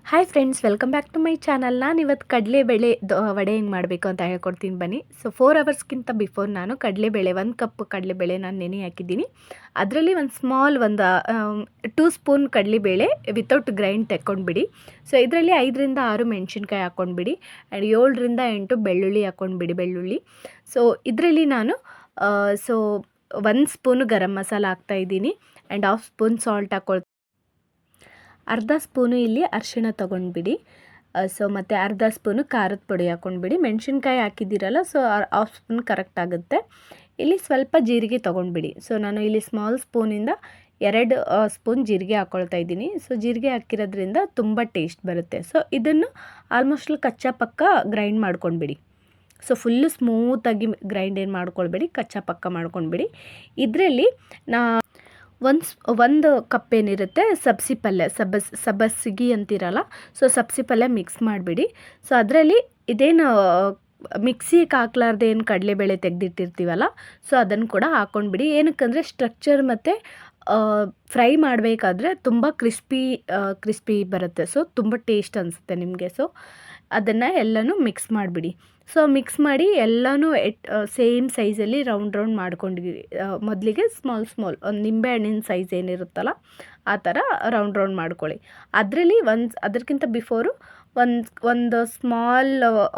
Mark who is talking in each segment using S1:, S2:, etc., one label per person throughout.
S1: Hi friends, welcome back to my channel. ನಾನು ಇವತ್ತು ಕಡಲೆಬೇಳೆ ವಡೆ ಹೆಂಗೆ ಮಾಡಬೇಕು ಅಂತ ಹೇಳ್ಕೊಡ್ತೀನಿ ಬನ್ನಿ. ಸೊ 4 ಅವರ್ಸ್ಗಿಂತ ಬಿಫೋರ್ ನಾನು ಕಡಲೆಬೇಳೆ 1 ಕಪ್ ಕಡಲೆಬೇಳೆ ನಾನು ನೆನೆ ಹಾಕಿದ್ದೀನಿ. ಅದರಲ್ಲಿ ಒಂದು ಸ್ಮಾಲ್ 2 ಸ್ಪೂನ್ ಕಡಲೆಬೇಳೆ ವಿತೌಟ್ ಗ್ರೈಂಡ್ ತೆಕ್ಕೊಂಡ್ಬಿಡಿ. ಸೊ ಇದರಲ್ಲಿ 5ರಿಂದ 6 ಮೆಣಸಿನ್ಕಾಯಿ ಹಾಕ್ಕೊಂಡ್ಬಿಡಿ ಆ್ಯಂಡ್ 7ರಿಂದ 8 ಬೆಳ್ಳುಳ್ಳಿ ಹಾಕ್ಕೊಂಡ್ಬಿಡಿ. ಸೊ ಇದರಲ್ಲಿ ನಾನು 1 ಸ್ಪೂನು ಗರಂ ಮಸಾಲ ಹಾಕ್ತಾಯಿದ್ದೀನಿ ಆ್ಯಂಡ್ 1/2 ಸ್ಪೂನ್ ಸಾಲ್ಟ್ ಹಾಕ್ಕೊಳ್ತೀನಿ. ಅರ್ಧ ಸ್ಪೂನು ಇಲ್ಲಿ ಅರಿಶಿಣ ತೊಗೊಂಡ್ಬಿಡಿ. ಮತ್ತು ಅರ್ಧ ಸ್ಪೂನು ಖಾರದ ಪುಡಿ ಹಾಕ್ಕೊಂಡ್ಬಿಡಿ. ಮೆಣಸಿನ್ಕಾಯಿ ಹಾಕಿದ್ದೀರಲ್ಲ, ಸೊ 1/2 ಸ್ಪೂನ್ ಕರೆಕ್ಟ್ ಆಗುತ್ತೆ. ಇಲ್ಲಿ ಸ್ವಲ್ಪ ಜೀರಿಗೆ ತೊಗೊಂಡ್ಬಿಡಿ. ಸೊ ನಾನು ಇಲ್ಲಿ ಸ್ಮಾಲ್ ಸ್ಪೂನಿಂದ 2 ಸ್ಪೂನ್ ಜೀರಿಗೆ ಹಾಕ್ಕೊಳ್ತಾ ಇದ್ದೀನಿ. ಸೊ ಜೀರಿಗೆ ಹಾಕಿರೋದ್ರಿಂದ ತುಂಬ ಟೇಸ್ಟ್ ಬರುತ್ತೆ. ಸೊ ಇದನ್ನು ಆಲ್ಮೋಸ್ಟ್ ಕಚ್ಚಾ ಪಕ್ಕ ಗ್ರೈಂಡ್ ಮಾಡ್ಕೊಂಡ್ಬಿಡಿ. ಸೊ ಫುಲ್ಲು ಸ್ಮೂತಾಗಿ ಗ್ರೈಂಡ್ ಏನು ಮಾಡ್ಕೊಳ್ಬೇಡಿ, ಕಚ್ಚಾ ಪಕ್ಕ ಮಾಡ್ಕೊಂಡ್ಬಿಡಿ. ಇದರಲ್ಲಿ ಒಂದು ಕಪ್ ಏನಿರುತ್ತೆ ಸಬ್ಸಿ ಪಲ್ಯ, ಸಬ್ಬಸಿಗೆ ಅಂತೀರಲ್ಲ, ಸೊ ಸಬ್ಸಿ ಪಲ್ಯ ಮಿಕ್ಸ್ ಮಾಡಿಬಿಡಿ. ಸೊ ಅದರಲ್ಲಿ ಇದೇನು ಮಿಕ್ಸಿಗೆ ಹಾಕ್ಲಾರ್ದೆ ಏನು ಕಡಲೆಬೇಳೆ ತೆಗೆದಿಟ್ಟಿರ್ತೀವಲ್ಲ, ಸೊ ಅದನ್ನು ಕೂಡ ಹಾಕ್ಕೊಂಡ್ಬಿಡಿ. ಏನಕ್ಕಂದರೆ ಸ್ಟ್ರಕ್ಚರ್ ಮತ್ತು ಫ್ರೈ ಮಾಡಬೇಕಾದ್ರೆ ತುಂಬ ಕ್ರಿಸ್ಪಿ ಬರುತ್ತೆ. ಸೊ ತುಂಬ ಟೇಸ್ಟ್ ಅನಿಸುತ್ತೆ ನಿಮಗೆ. ಸೊ ಅದನ್ನು ಎಲ್ಲನೂ ಮಿಕ್ಸ್ ಮಾಡಿಬಿಡಿ. ಸೊ ಮಿಕ್ಸ್ ಮಾಡಿ ಎಲ್ಲನೂ ಸೇಮ್ ಸೈಜಲ್ಲಿ ರೌಂಡ್ ಮಾಡ್ಕೊಂಡು ಮೊದಲಿಗೆ ಸ್ಮಾಲ್ ಒಂದು ನಿಂಬೆಹಣ್ಣಿನ ಸೈಜ್ ಏನಿರುತ್ತಲ್ಲ ಆ ಥರ ರೌಂಡ್ ಮಾಡ್ಕೊಳ್ಳಿ. ಅದರಲ್ಲಿ ಅದಕ್ಕಿಂತ ಬಿಫೋರು ಒಂದು ಸ್ಮಾಲ್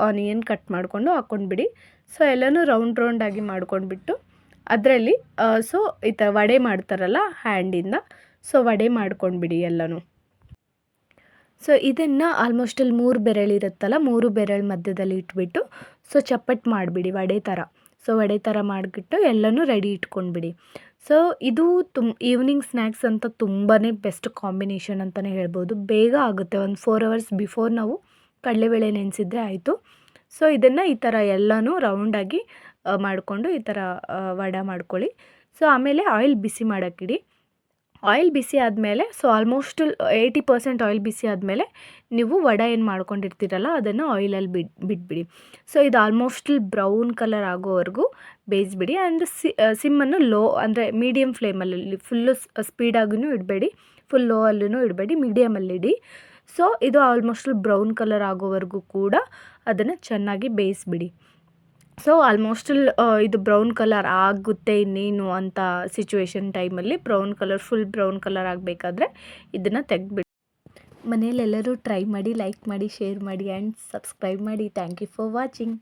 S1: ಆನಿಯನ್ ಕಟ್ ಮಾಡಿಕೊಂಡು ಹಾಕ್ಕೊಂಡ್ಬಿಡಿ. ಸೊ ಎಲ್ಲನೂ ರೌಂಡಾಗಿ ಮಾಡ್ಕೊಂಡ್ಬಿಟ್ಟು ಅದರಲ್ಲಿ ಸೊ ಈ ಥರ ವಡೆ ಮಾಡ್ತಾರಲ್ಲ ಹ್ಯಾಂಡಿಂದ, ಸೊ ವಡೆ ಮಾಡ್ಕೊಂಡ್ಬಿಡಿ ಎಲ್ಲನೂ. ಸೊ ಇದನ್ನು ಆಲ್ಮೋಸ್ಟ್ ಅಲ್ಲಿ 3 ಬೆರಳಿರುತ್ತಲ್ಲ, 3 ಬೆರಳು ಮಧ್ಯದಲ್ಲಿ ಇಟ್ಬಿಟ್ಟು ಸೊ ಚಪ್ಪಟ್ಟು ಮಾಡಿಬಿಡಿ ವಡೆ ಥರ. ಸೊ ವಡೆ ಥರ ಮಾಡಿಬಿಟ್ಟು ಎಲ್ಲನೂ ರೆಡಿ ಇಟ್ಕೊಂಡ್ಬಿಡಿ. ಸೊ ಇದು ಈವ್ನಿಂಗ್ ಸ್ನ್ಯಾಕ್ಸ್ ಅಂತ ತುಂಬಾ ಬೆಸ್ಟ್ ಕಾಂಬಿನೇಷನ್ ಅಂತಲೇ ಹೇಳ್ಬೋದು. ಬೇಗ ಆಗುತ್ತೆ. ಒಂದು 4 ಅವರ್ಸ್ ಬಿಫೋರ್ ನಾವು ಕಡಲೆಬೇಳೆ ನೆನೆಸಿದ್ರೆ ಆಯಿತು. ಸೊ ಇದನ್ನು ಈ ಥರ ಎಲ್ಲನೂ ರೌಂಡಾಗಿ ಮಾಡಿಕೊಂಡು ಈ ಥರ ವಡೆ ಮಾಡ್ಕೊಳ್ಳಿ. ಸೊ ಆಮೇಲೆ ಆಯಿಲ್ ಬಿಸಿ ಮಾಡೋಕ್ಕಿಡಿ. ಆಯಿಲ್ ಬಿಸಿ ಆದಮೇಲೆ ಸೊ ಆಲ್ಮೋಸ್ಟ್ 80% ಆಯಿಲ್ ಬಿಸಿ ಆದಮೇಲೆ ನೀವು ವಡೆ ಏನು ಮಾಡ್ಕೊಂಡಿರ್ತೀರಲ್ಲ ಅದನ್ನು ಆಯಿಲಲ್ಲಿ ಬಿಟ್ಬಿಡಿ. ಸೊ ಇದು ಆಲ್ಮೋಸ್ಟ್ ಬ್ರೌನ್ ಕಲರ್ ಆಗೋವರೆಗೂ ಬೇಯಿಸ್ಬಿಡಿ. ಆ್ಯಂಡ್ ಸಿಮ್ಮನ್ನು ಲೋ ಅಂದರೆ ಮೀಡಿಯಮ್ ಫ್ಲೇಮಲ್ಲಿ, ಫುಲ್ಲು ಸ್ಪೀಡಾಗೂ ಇಡಬೇಡಿ, ಫುಲ್ ಲೋ ಅಲ್ಲೂ ಇಡಬೇಡಿ, ಮೀಡಿಯಮಲ್ಲಿಡಿ. ಸೊ ಇದು ಆಲ್ಮೋಸ್ಟ್ ಬ್ರೌನ್ ಕಲರ್ ಆಗೋವರೆಗೂ ಕೂಡ ಅದನ್ನು ಚೆನ್ನಾಗಿ ಬೇಯಿಸ್ಬಿಡಿ. ಸೊ ಆಲ್ಮೋಸ್ಟ್ ಇದು ಬ್ರೌನ್ ಕಲರ್ ಆಗುತ್ತೆ ಇನ್ನೇನು ಅಂತ ಸಿಚುವೇಶನ್ ಟೈಮಲ್ಲಿ ಫುಲ್ ಬ್ರೌನ್ ಕಲರ್ ಆಗಬೇಕಾದ್ರೆ ಇದನ್ನು ತೆಗೆದ್ಬಿಡಿ. ಮನೆಯಲ್ಲೆಲ್ಲರೂ ಟ್ರೈ ಮಾಡಿ, ಲೈಕ್ ಮಾಡಿ, ಶೇರ್ ಮಾಡಿ ಆ್ಯಂಡ್ ಸಬ್ಸ್ಕ್ರೈಬ್ ಮಾಡಿ. Thank you for watching.